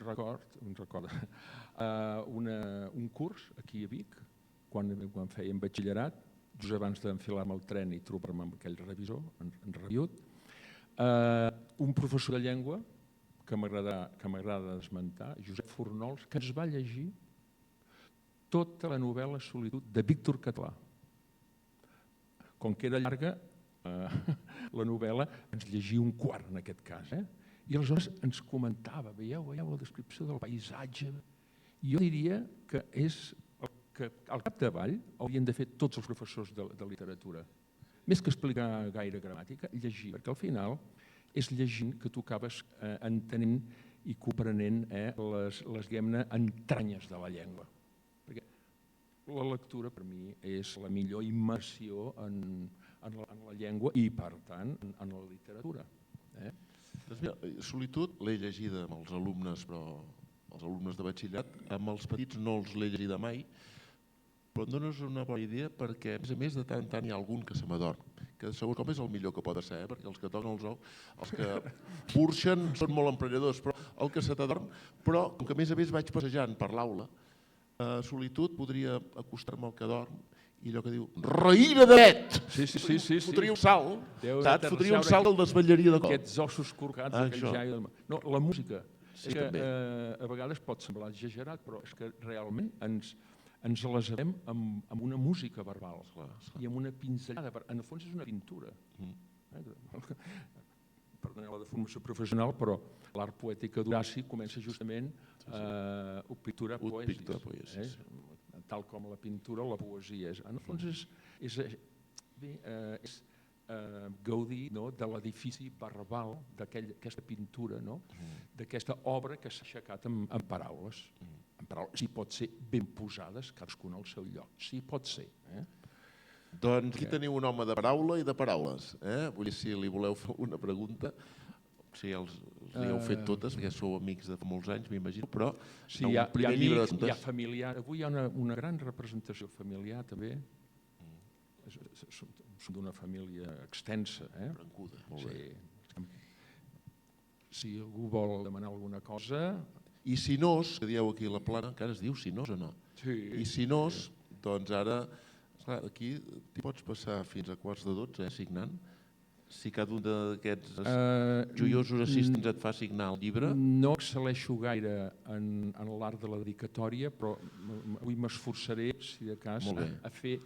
curs aquí a Vic, quan fèiem batxillerat, just abans d'enfilar-me al tren i trobar-me amb aquell revisor, en rabiut, un professor de llengua que m'agrada esmentar, Josep Fornols, que ens va llegir tota la novel·la Solitud de Víctor Català. Com que era llarga, la novel·la ens llegia un quart en aquest cas. I aleshores ens comentava, veieu la descripció del paisatge. I jo diria que és el que al capdavall haurien de fer tots els professors de literatura. Més que explicar gaire gramàtica, llegir, perquè al final és llegint que tu acabes entenent i comprenent les entranyes de la llengua. Perquè la lectura, per mi, és la millor immersió en la llengua i, per tant, en la literatura. Doncs mira, Solitud l'he llegida amb els alumnes, però els alumnes de batxillerat, amb els petits no els l'he llegida mai, però em dones una bona idea perquè, a més de tant en tant hi ha algun que se m'adorm, que segur com és el millor que pot ser, perquè els que toquen els ous, els que burxen són molt emprenedors, però el que se t'adorm, però com que a més vaig passejant per l'aula, Solitud podria acostar-me al que dorm i allò que diu, raïna dret! Sí. Fotria un salt, saps? Fotria un salt el desvetllaria de cop. Aquests ossos corcats d'aquell jai. No, la música. És que a vegades pot semblar exagerat, però és que realment ens les sabem amb una música verbal i amb una pinzellada. En el fons és una pintura. Perdoneu la deformació professional, però l'art poètica d'Horaci comença justament a pintura poesis. Tal com la pintura, la poesia és. En el fons és gaudir de l'edifici verbal d'aquesta pintura, d'aquesta obra que s'ha aixecat amb paraules. Si pot ser ben posades, cadascuna al seu lloc. Sí, pot ser. Doncs aquí teniu un home de paraula i de paraules. Vull dir, si li voleu fer una pregunta, si els heu fet totes, perquè sou amics de fa molts anys, m'imagino, però hi ha amics, hi ha familiar. Avui hi ha una gran representació familiar, també. Som d'una família extensa. Brancuda, molt bé. Si algú vol demanar alguna cosa... I Sinós, que dieu aquí a la Plana, encara es diu Sinós o no? Sí. I Sinós, doncs ara, aquí t'hi pots passar fins a 11:45, signant. Si cada un d'aquests joiosos assistents et fa signar el llibre... No excel·leixo gaire en l'art de la dedicatòria, però avui m'esforçaré, si de cas, a fer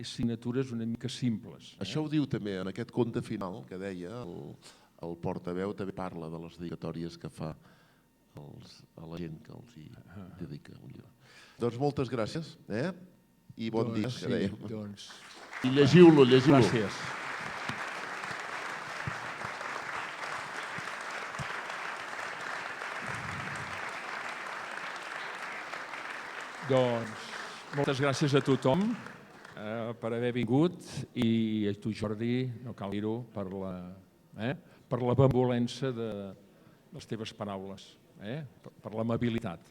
signatures una mica simples. Això ho diu també en aquest conte final que deia, el portaveu també parla de les dedicatòries que fa a la gent que els hi dedica un llibre. Doncs moltes gràcies i bon dia, que dèiem. I llegiu-lo, llegiu-lo. Gràcies. Doncs moltes gràcies a tothom per haver vingut i a tu, Jordi, no cal dir-ho, per la benevolència de les teves paraules, per l'amabilitat.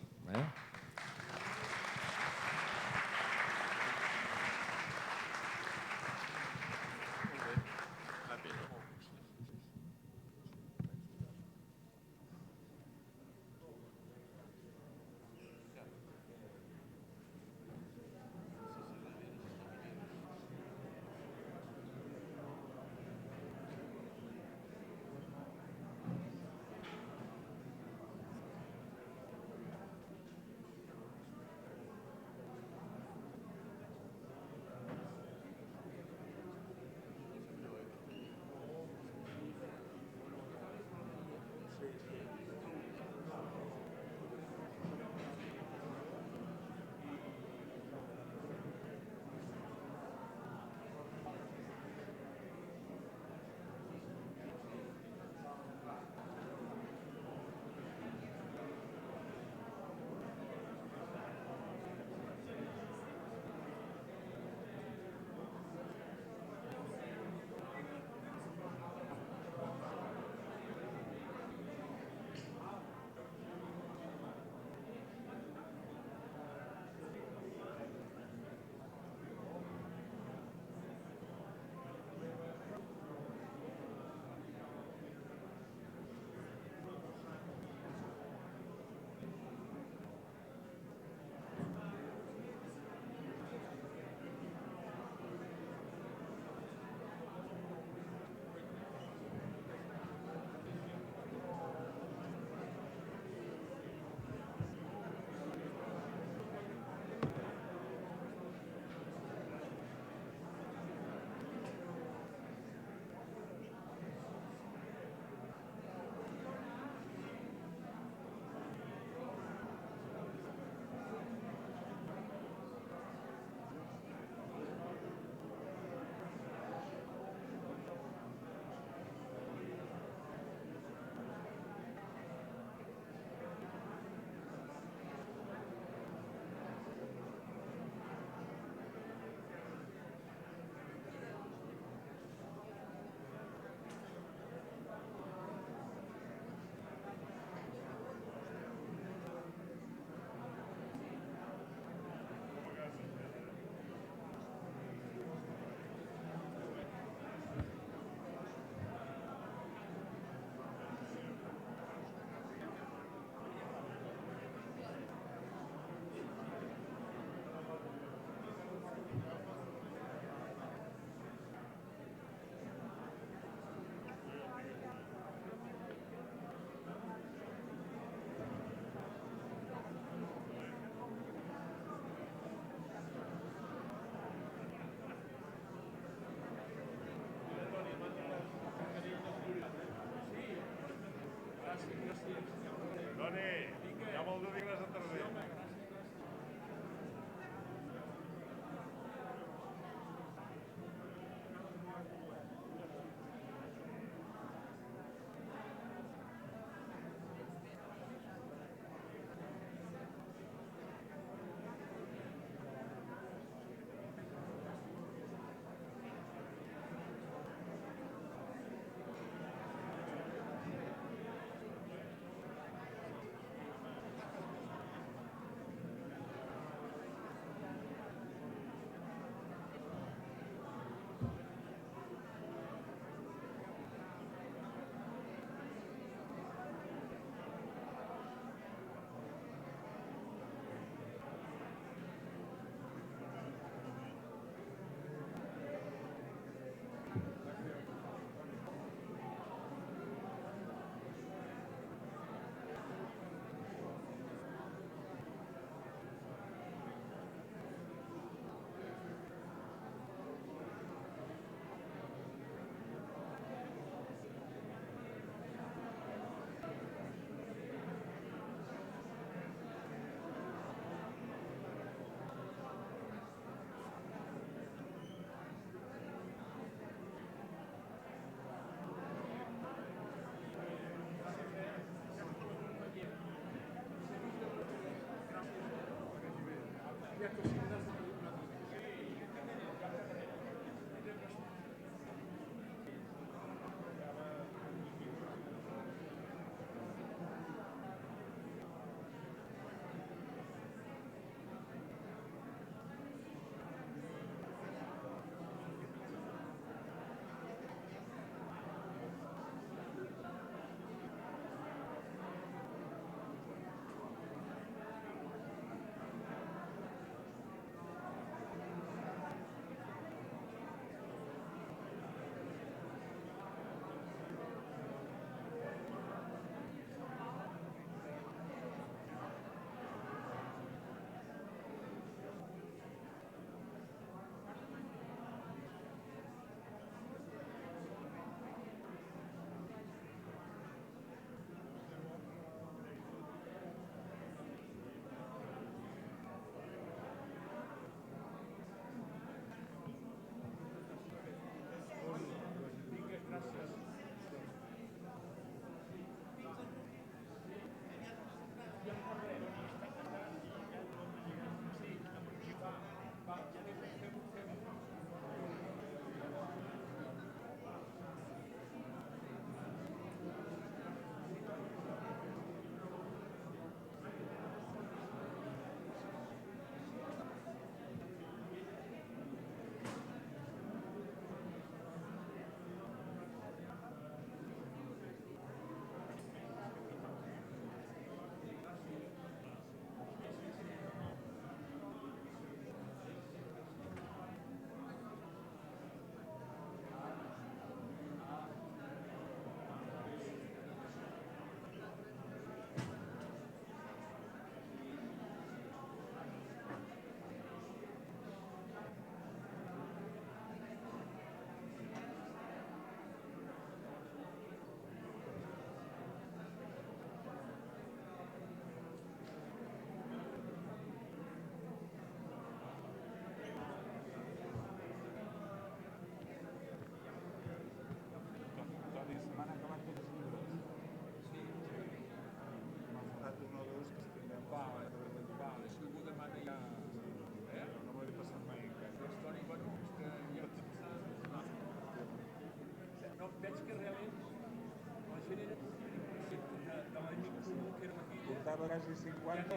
Portava quasi 50.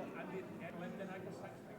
L'hem d'anar caçant.